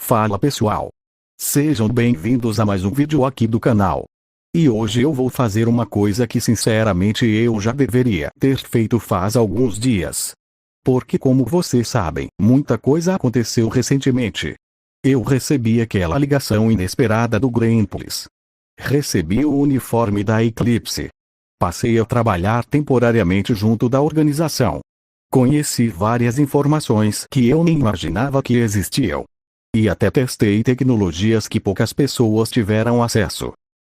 Fala pessoal! Sejam bem-vindos a mais um vídeo aqui do canal. E hoje eu vou fazer uma coisa que sinceramente eu já deveria ter feito faz alguns dias. Porque como vocês sabem, muita coisa aconteceu recentemente. Eu recebi aquela ligação inesperada do Greenpeace. Recebi o uniforme da Eclipse. Passei a trabalhar temporariamente junto da organização. Conheci várias informações que eu nem imaginava que existiam. E até testei tecnologias que poucas pessoas tiveram acesso.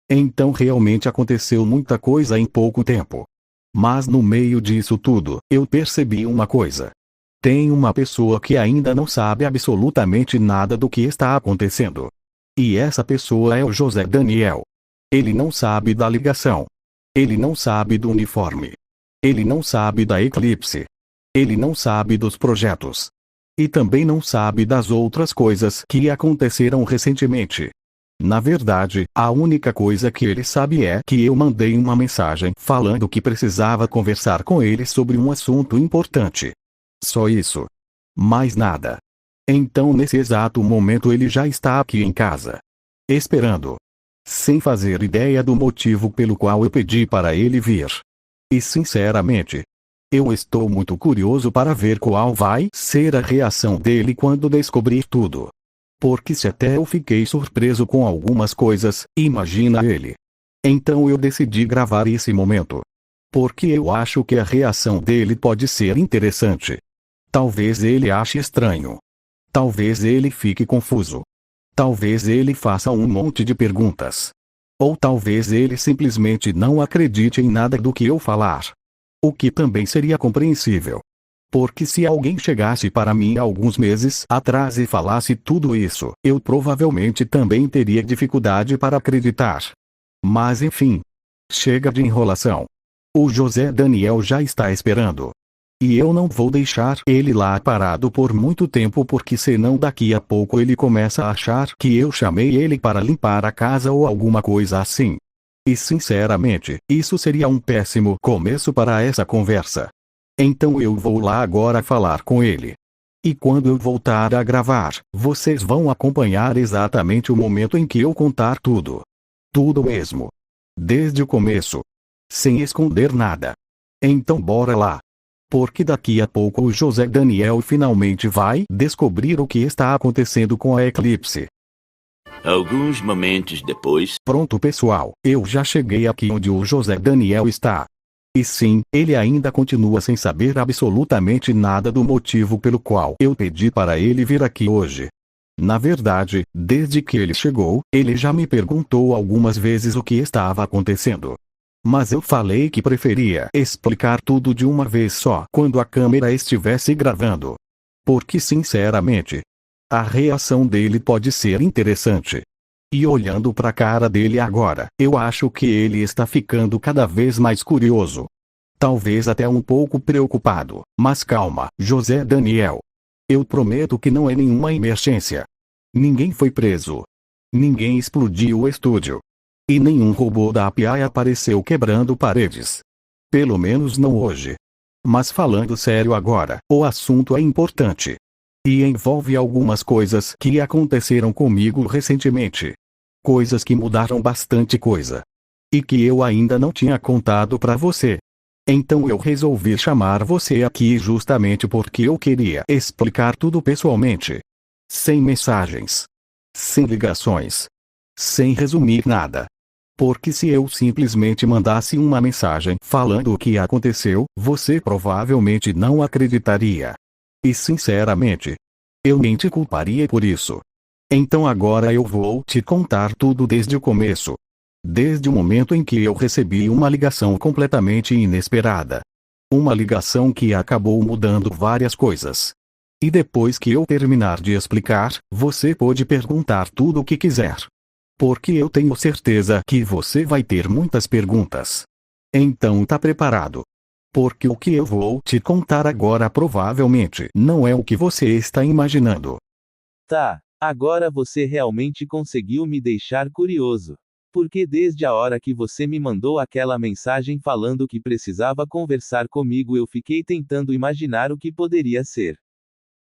Então realmente aconteceu muita coisa em pouco tempo. Mas no meio disso tudo, eu percebi uma coisa. Tem uma pessoa que ainda não sabe absolutamente nada do que está acontecendo. E essa pessoa é o José Daniel. Ele não sabe da ligação. Ele não sabe do uniforme. Ele não sabe da Eclipse. Ele não sabe dos projetos. E também não sabe das outras coisas que aconteceram recentemente. Na verdade, a única coisa que ele sabe é que eu mandei uma mensagem falando que precisava conversar com ele sobre um assunto importante. Só isso. Mais nada. Então nesse exato momento ele já está aqui em casa. Esperando. Sem fazer ideia do motivo pelo qual eu pedi para ele vir. E sinceramente, eu estou muito curioso para ver qual vai ser a reação dele quando descobrir tudo. Porque se até eu fiquei surpreso com algumas coisas, imagina ele. Então eu decidi gravar esse momento. Porque eu acho que a reação dele pode ser interessante. Talvez ele ache estranho. Talvez ele fique confuso. Talvez ele faça um monte de perguntas. Ou talvez ele simplesmente não acredite em nada do que eu falar. O que também seria compreensível. Porque se alguém chegasse para mim alguns meses atrás e falasse tudo isso, eu provavelmente também teria dificuldade para acreditar. Mas enfim. Chega de enrolação. O José Daniel já está esperando. E eu não vou deixar ele lá parado por muito tempo porque senão daqui a pouco ele começa a achar que eu chamei ele para limpar a casa ou alguma coisa assim. E sinceramente, isso seria um péssimo começo para essa conversa. Então eu vou lá agora falar com ele. E quando eu voltar a gravar, vocês vão acompanhar exatamente o momento em que eu contar tudo. Tudo mesmo. Desde o começo. Sem esconder nada. Então bora lá. Porque daqui a pouco o José Daniel finalmente vai descobrir o que está acontecendo com a Eclipse. Alguns momentos depois. Pronto pessoal, eu já cheguei aqui onde o José Daniel está. E sim, ele ainda continua sem saber absolutamente nada do motivo pelo qual eu pedi para ele vir aqui hoje. Na verdade, desde que ele chegou, ele já me perguntou algumas vezes o que estava acontecendo. Mas eu falei que preferia explicar tudo de uma vez só quando a câmera estivesse gravando. Porque sinceramente, a reação dele pode ser interessante. E olhando para a cara dele agora, eu acho que ele está ficando cada vez mais curioso. Talvez até um pouco preocupado, mas calma, José Daniel. Eu prometo que não é nenhuma emergência. Ninguém foi preso. Ninguém explodiu o estúdio. E nenhum robô da API apareceu quebrando paredes. Pelo menos não hoje. Mas falando sério agora, o assunto é importante. E envolve algumas coisas que aconteceram comigo recentemente. Coisas que mudaram bastante coisa. E que eu ainda não tinha contado para você. Então eu resolvi chamar você aqui justamente porque eu queria explicar tudo pessoalmente. Sem mensagens. Sem ligações. Sem resumir nada. Porque se eu simplesmente mandasse uma mensagem falando o que aconteceu, você provavelmente não acreditaria. E sinceramente, eu nem te culparia por isso. Então agora eu vou te contar tudo desde o começo. Desde o momento em que eu recebi uma ligação completamente inesperada. Uma ligação que acabou mudando várias coisas. E depois que eu terminar de explicar, você pode perguntar tudo o que quiser. Porque eu tenho certeza que você vai ter muitas perguntas. Então tá preparado. Porque o que eu vou te contar agora provavelmente não é o que você está imaginando. Tá, agora você realmente conseguiu me deixar curioso. Porque desde a hora que você me mandou aquela mensagem falando que precisava conversar comigo, eu fiquei tentando imaginar o que poderia ser.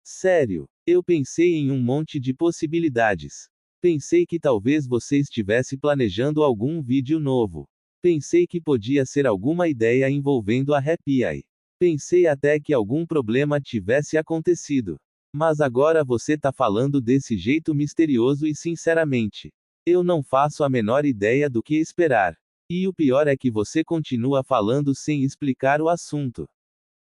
Sério, eu pensei em um monte de possibilidades. Pensei que talvez você estivesse planejando algum vídeo novo. Pensei que podia ser alguma ideia envolvendo a Happy Eye. Pensei até que algum problema tivesse acontecido. Mas agora você tá falando desse jeito misterioso e sinceramente, eu não faço a menor ideia do que esperar. E o pior é que você continua falando sem explicar o assunto.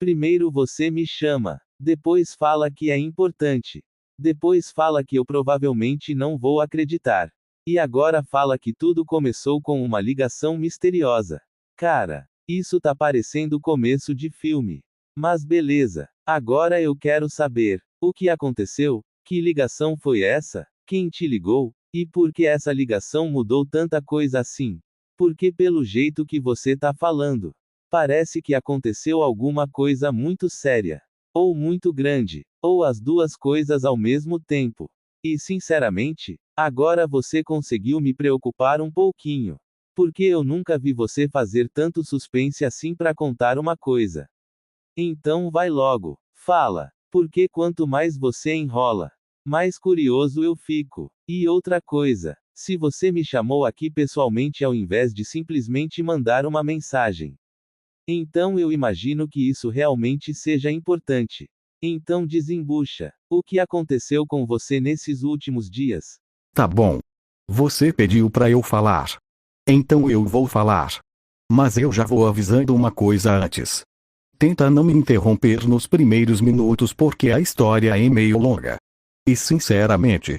Primeiro você me chama, depois fala que é importante. Depois fala que eu provavelmente não vou acreditar. E agora fala que tudo começou com uma ligação misteriosa. Cara, isso tá parecendo começo de filme. Mas beleza, agora eu quero saber: o que aconteceu? Que ligação foi essa? Quem te ligou? E por que essa ligação mudou tanta coisa assim? Porque pelo jeito que você tá falando, parece que aconteceu alguma coisa muito séria. Ou muito grande. Ou as duas coisas ao mesmo tempo. E sinceramente, agora você conseguiu me preocupar um pouquinho. Porque eu nunca vi você fazer tanto suspense assim pra contar uma coisa. Então vai logo, fala. Porque quanto mais você enrola, mais curioso eu fico. E outra coisa, se você me chamou aqui pessoalmente ao invés de simplesmente mandar uma mensagem, então eu imagino que isso realmente seja importante. Então desembucha. O que aconteceu com você nesses últimos dias? Tá bom. Você pediu pra eu falar. Então eu vou falar. Mas eu já vou avisando uma coisa antes. Tenta não me interromper nos primeiros minutos porque a história é meio longa. E sinceramente,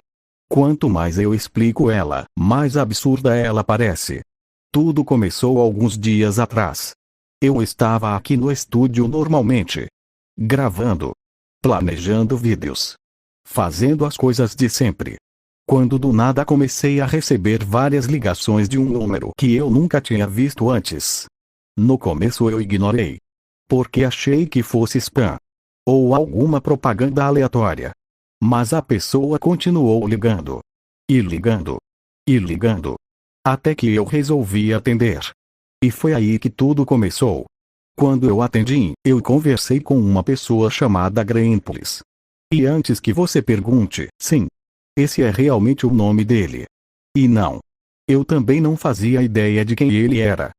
quanto mais eu explico ela, mais absurda ela parece. Tudo começou alguns dias atrás. Eu estava aqui no estúdio normalmente, gravando, planejando vídeos, fazendo as coisas de sempre. Quando do nada comecei a receber várias ligações de um número que eu nunca tinha visto antes. No começo eu ignorei, porque achei que fosse spam ou alguma propaganda aleatória. Mas a pessoa continuou ligando, e ligando, e ligando, até que eu resolvi atender. E foi aí que tudo começou. Quando eu atendi, eu conversei com uma pessoa chamada Greenpolis. E antes que você pergunte, sim, esse é realmente o nome dele. E não, eu também não fazia ideia de quem ele era.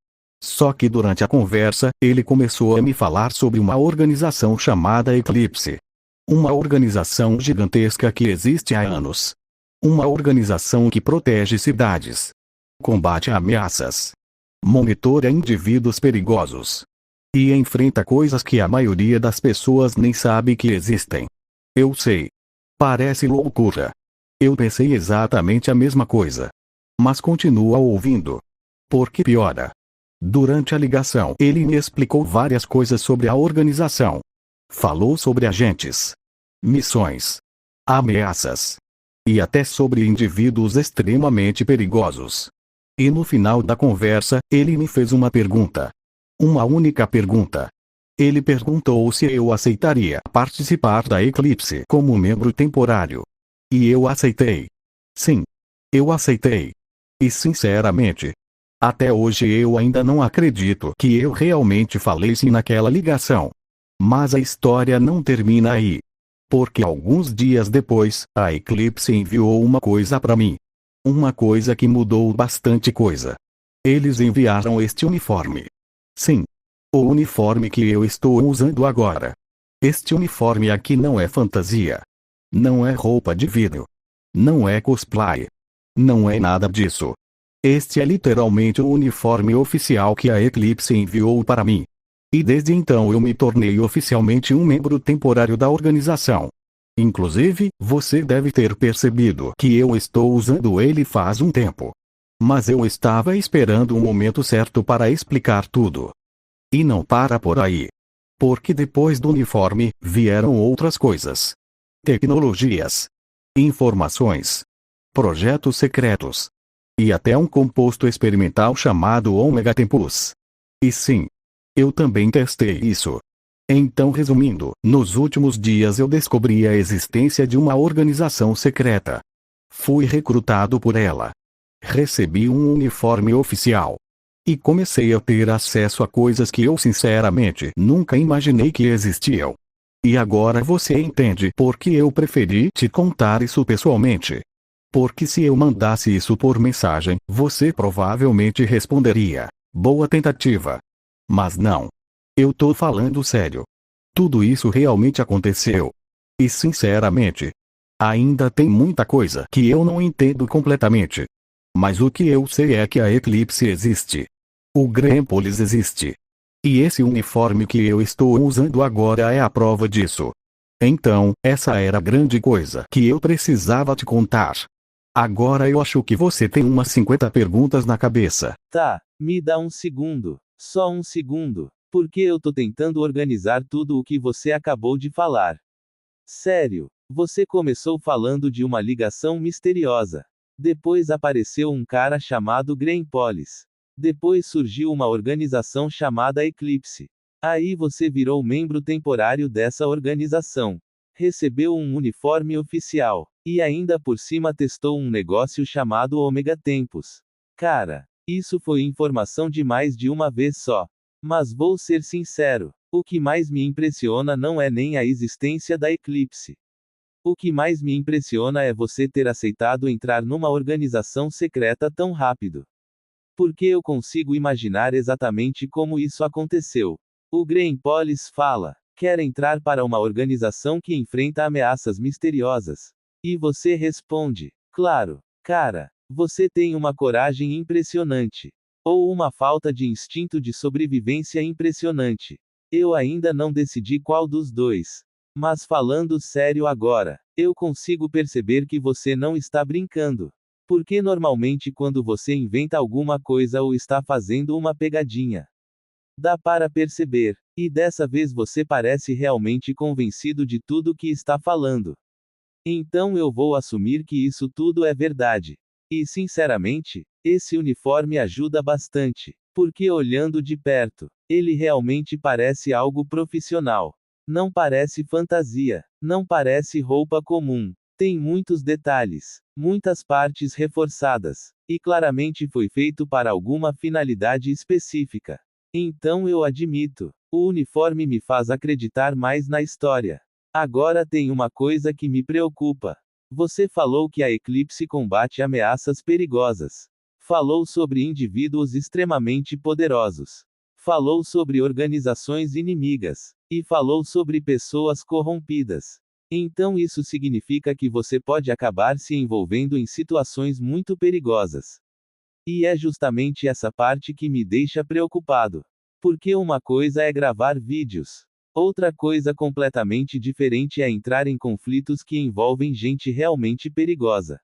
Só que durante a conversa, ele começou a me falar sobre uma organização chamada Eclipse. Uma organização gigantesca que existe há anos. Uma organização que protege cidades, combate ameaças, monitora indivíduos perigosos e enfrenta coisas que a maioria das pessoas nem sabe que existem. Eu sei. Parece loucura. Eu pensei exatamente a mesma coisa. Mas continua ouvindo. Porque piora. Durante a ligação, ele me explicou várias coisas sobre a organização. Falou sobre agentes, missões, ameaças e até sobre indivíduos extremamente perigosos. E no final da conversa, ele me fez uma pergunta. Uma única pergunta. Ele perguntou se eu aceitaria participar da Eclipse como membro temporário. E eu aceitei. Sim, eu aceitei. E sinceramente, até hoje eu ainda não acredito que eu realmente falei sim naquela ligação. Mas a história não termina aí. Porque alguns dias depois, a Eclipse enviou uma coisa para mim. Uma coisa que mudou bastante coisa. Eles enviaram este uniforme. Sim. O uniforme que eu estou usando agora. Este uniforme aqui não é fantasia. Não é roupa de vídeo. Não é cosplay. Não é nada disso. Este é literalmente o uniforme oficial que a Eclipse enviou para mim. E desde então eu me tornei oficialmente um membro temporário da organização. Inclusive, você deve ter percebido que eu estou usando ele faz um tempo. Mas eu estava esperando o momento certo para explicar tudo. E não para por aí. Porque depois do uniforme, vieram outras coisas. Tecnologias, informações, projetos secretos. E até um composto experimental chamado Omega Tempus. E sim, eu também testei isso. Então, resumindo, nos últimos dias eu descobri a existência de uma organização secreta. Fui recrutado por ela. Recebi um uniforme oficial. E comecei a ter acesso a coisas que eu sinceramente nunca imaginei que existiam. E agora você entende por que eu preferi te contar isso pessoalmente. Porque se eu mandasse isso por mensagem, você provavelmente responderia: boa tentativa. Mas não. Eu tô falando sério. Tudo isso realmente aconteceu. E sinceramente, ainda tem muita coisa que eu não entendo completamente. Mas o que eu sei é que a Eclipse existe. O Greenpolis existe. E esse uniforme que eu estou usando agora é a prova disso. Então, essa era a grande coisa que eu precisava te contar. Agora eu acho que você tem umas 50 perguntas na cabeça. Tá, me dá um segundo. Só um segundo. Porque eu tô tentando organizar tudo o que você acabou de falar. Sério, você começou falando de uma ligação misteriosa. Depois apareceu um cara chamado Greenpolis. Depois surgiu uma organização chamada Eclipse. Aí você virou membro temporário dessa organização. Recebeu um uniforme oficial. E ainda por cima testou um negócio chamado Omega Tempus. Cara, isso foi informação de mais de uma vez só. Mas vou ser sincero, o que mais me impressiona não é nem a existência da Eclipse. O que mais me impressiona é você ter aceitado entrar numa organização secreta tão rápido. Porque eu consigo imaginar exatamente como isso aconteceu. O Greenpolis fala: quer entrar para uma organização que enfrenta ameaças misteriosas. E você responde: claro, cara, você tem uma coragem impressionante. Ou uma falta de instinto de sobrevivência impressionante. Eu ainda não decidi qual dos dois. Mas falando sério agora, eu consigo perceber que você não está brincando. Porque normalmente quando você inventa alguma coisa ou está fazendo uma pegadinha, dá para perceber. E dessa vez você parece realmente convencido de tudo que está falando. Então eu vou assumir que isso tudo é verdade. E sinceramente, esse uniforme ajuda bastante. Porque olhando de perto, ele realmente parece algo profissional. Não parece fantasia. Não parece roupa comum. Tem muitos detalhes, muitas partes reforçadas. E claramente foi feito para alguma finalidade específica. Então eu admito, o uniforme me faz acreditar mais na história. Agora tem uma coisa que me preocupa. Você falou que a Eclipse combate ameaças perigosas. Falou sobre indivíduos extremamente poderosos. Falou sobre organizações inimigas. E falou sobre pessoas corrompidas. Então isso significa que você pode acabar se envolvendo em situações muito perigosas. E é justamente essa parte que me deixa preocupado. Porque uma coisa é gravar vídeos. Outra coisa completamente diferente é entrar em conflitos que envolvem gente realmente perigosa.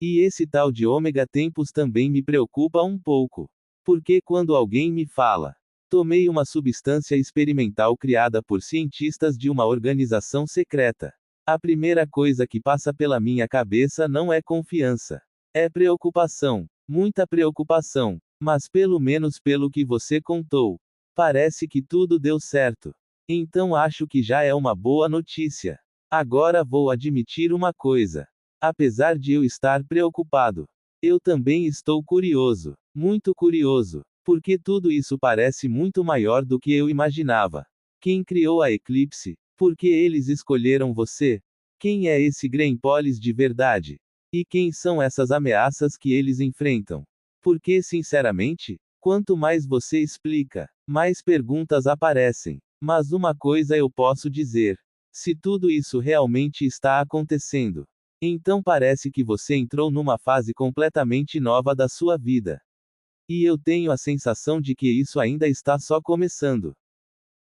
E esse tal de Omega Tempus também me preocupa um pouco. Porque quando alguém me fala: tomei uma substância experimental criada por cientistas de uma organização secreta, a primeira coisa que passa pela minha cabeça não é confiança. É preocupação. Muita preocupação. Mas pelo menos pelo que você contou, parece que tudo deu certo. Então acho que já é uma boa notícia. Agora vou admitir uma coisa. Apesar de eu estar preocupado, eu também estou curioso. Muito curioso. Porque tudo isso parece muito maior do que eu imaginava. Quem criou a Eclipse? Por que eles escolheram você? Quem é esse Greenpolis de verdade? E quem são essas ameaças que eles enfrentam? Porque sinceramente, quanto mais você explica, mais perguntas aparecem. Mas uma coisa eu posso dizer. Se tudo isso realmente está acontecendo, então parece que você entrou numa fase completamente nova da sua vida. E eu tenho a sensação de que isso ainda está só começando.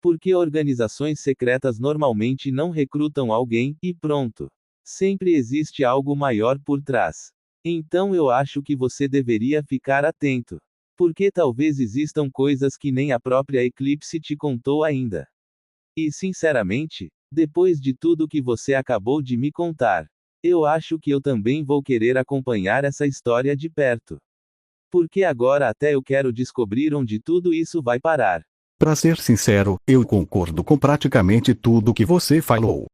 Porque organizações secretas normalmente não recrutam alguém, e pronto. Sempre existe algo maior por trás. Então eu acho que você deveria ficar atento. Porque talvez existam coisas que nem a própria Eclipse te contou ainda. E sinceramente, depois de tudo que você acabou de me contar, eu acho que eu também vou querer acompanhar essa história de perto. Porque agora até eu quero descobrir onde tudo isso vai parar. Pra ser sincero, eu concordo com praticamente tudo que você falou.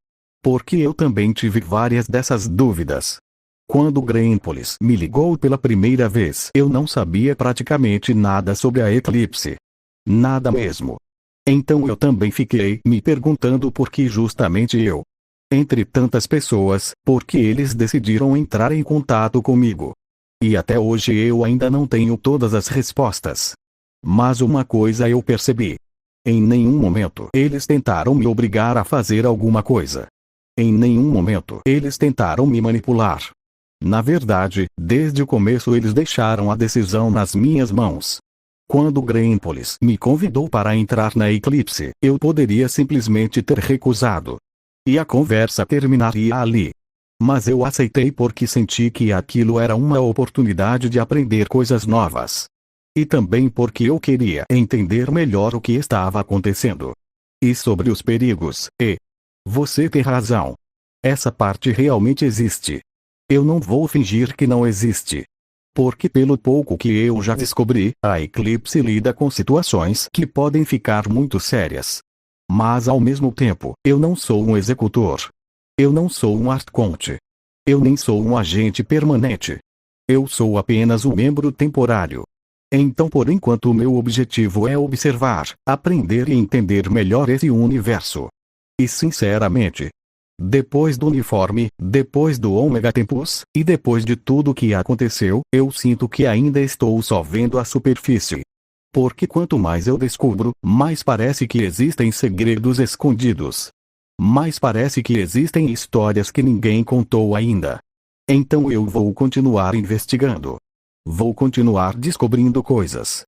Porque eu também tive várias dessas dúvidas. Quando Greenpolis me ligou pela primeira vez, eu não sabia praticamente nada sobre a Eclipse. Nada mesmo. Então eu também fiquei me perguntando por que justamente eu. Entre tantas pessoas, por que eles decidiram entrar em contato comigo? E até hoje eu ainda não tenho todas as respostas. Mas uma coisa eu percebi. Em nenhum momento eles tentaram me obrigar a fazer alguma coisa. Em nenhum momento eles tentaram me manipular. Na verdade, desde o começo eles deixaram a decisão nas minhas mãos. Quando Greenpolis me convidou para entrar na Eclipse, eu poderia simplesmente ter recusado. E a conversa terminaria ali. Mas eu aceitei porque senti que aquilo era uma oportunidade de aprender coisas novas. E também porque eu queria entender melhor o que estava acontecendo. E sobre os perigos, você tem razão. Essa parte realmente existe. Eu não vou fingir que não existe. Porque pelo pouco que eu já descobri, a Eclipse lida com situações que podem ficar muito sérias. Mas ao mesmo tempo, eu não sou um executor. Eu não sou um arconte. Eu nem sou um agente permanente. Eu sou apenas um membro temporário. Então por enquanto o meu objetivo é observar, aprender e entender melhor esse universo. E sinceramente, depois do uniforme, depois do Omega Tempus, e depois de tudo que aconteceu, eu sinto que ainda estou só vendo a superfície. Porque quanto mais eu descubro, mais parece que existem segredos escondidos. Mais parece que existem histórias que ninguém contou ainda. Então eu vou continuar investigando. Vou continuar descobrindo coisas.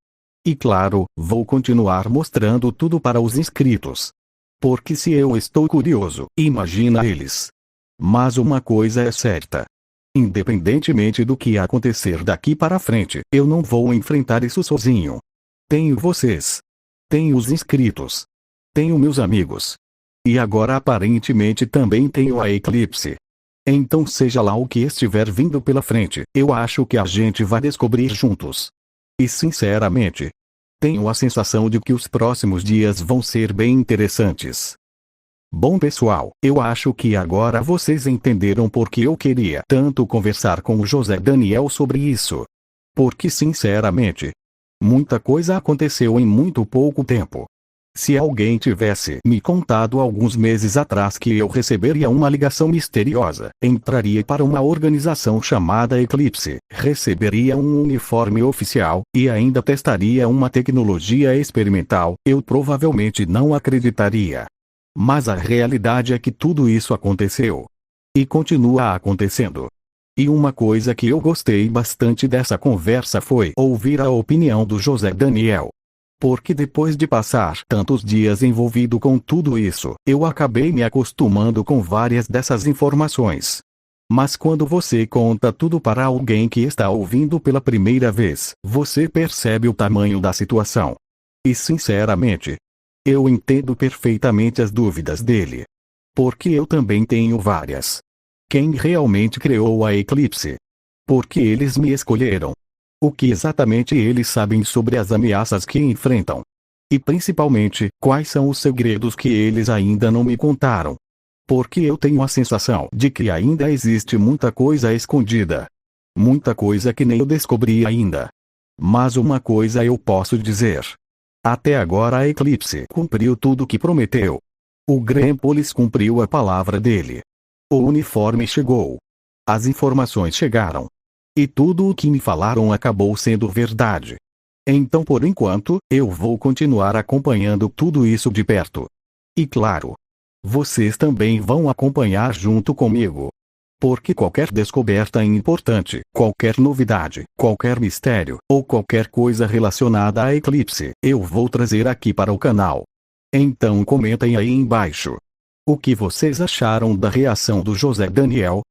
E claro, vou continuar mostrando tudo para os inscritos. Porque se eu estou curioso, imagina eles. Mas uma coisa é certa. Independentemente do que acontecer daqui para frente, eu não vou enfrentar isso sozinho. Tenho vocês. Tenho os inscritos. Tenho meus amigos. E agora aparentemente também tenho a Eclipse. Então seja lá o que estiver vindo pela frente, eu acho que a gente vai descobrir juntos. E sinceramente, tenho a sensação de que os próximos dias vão ser bem interessantes. Bom pessoal, eu acho que agora vocês entenderam por que eu queria tanto conversar com o José Daniel sobre isso. Porque sinceramente, muita coisa aconteceu em muito pouco tempo. Se alguém tivesse me contado alguns meses atrás que eu receberia uma ligação misteriosa, entraria para uma organização chamada Eclipse, receberia um uniforme oficial, e ainda testaria uma tecnologia experimental, eu provavelmente não acreditaria. Mas a realidade é que tudo isso aconteceu. E continua acontecendo. E uma coisa que eu gostei bastante dessa conversa foi ouvir a opinião do José Daniel. Porque depois de passar tantos dias envolvido com tudo isso, eu acabei me acostumando com várias dessas informações. Mas quando você conta tudo para alguém que está ouvindo pela primeira vez, você percebe o tamanho da situação. E sinceramente, eu entendo perfeitamente as dúvidas dele. Porque eu também tenho várias. Quem realmente criou a Eclipse? Por que eles me escolheram? O que exatamente eles sabem sobre as ameaças que enfrentam? E principalmente, quais são os segredos que eles ainda não me contaram? Porque eu tenho a sensação de que ainda existe muita coisa escondida. Muita coisa que nem eu descobri ainda. Mas uma coisa eu posso dizer. Até agora a Eclipse cumpriu tudo o que prometeu. O Greenpolis cumpriu a palavra dele. O uniforme chegou. As informações chegaram. E tudo o que me falaram acabou sendo verdade. Então por enquanto, eu vou continuar acompanhando tudo isso de perto. E claro, vocês também vão acompanhar junto comigo. Porque qualquer descoberta importante, qualquer novidade, qualquer mistério, ou qualquer coisa relacionada à Eclipse, eu vou trazer aqui para o canal. Então comentem aí embaixo. O que vocês acharam da reação do José Daniel?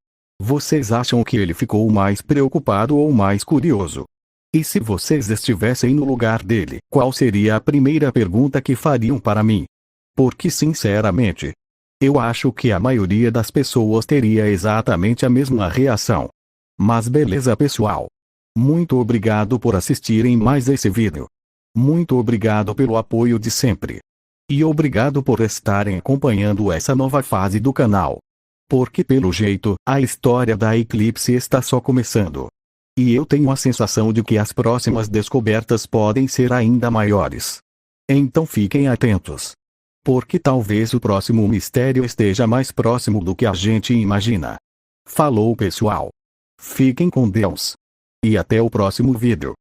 Vocês acham que ele ficou mais preocupado ou mais curioso? E se vocês estivessem no lugar dele, qual seria a primeira pergunta que fariam para mim? Porque sinceramente, eu acho que a maioria das pessoas teria exatamente a mesma reação. Mas beleza pessoal. Muito obrigado por assistirem mais esse vídeo. Muito obrigado pelo apoio de sempre. E obrigado por estarem acompanhando essa nova fase do canal. Porque pelo jeito, a história da Eclipse está só começando. E eu tenho a sensação de que as próximas descobertas podem ser ainda maiores. Então fiquem atentos. Porque talvez o próximo mistério esteja mais próximo do que a gente imagina. Falou, pessoal. Fiquem com Deus. E até o próximo vídeo.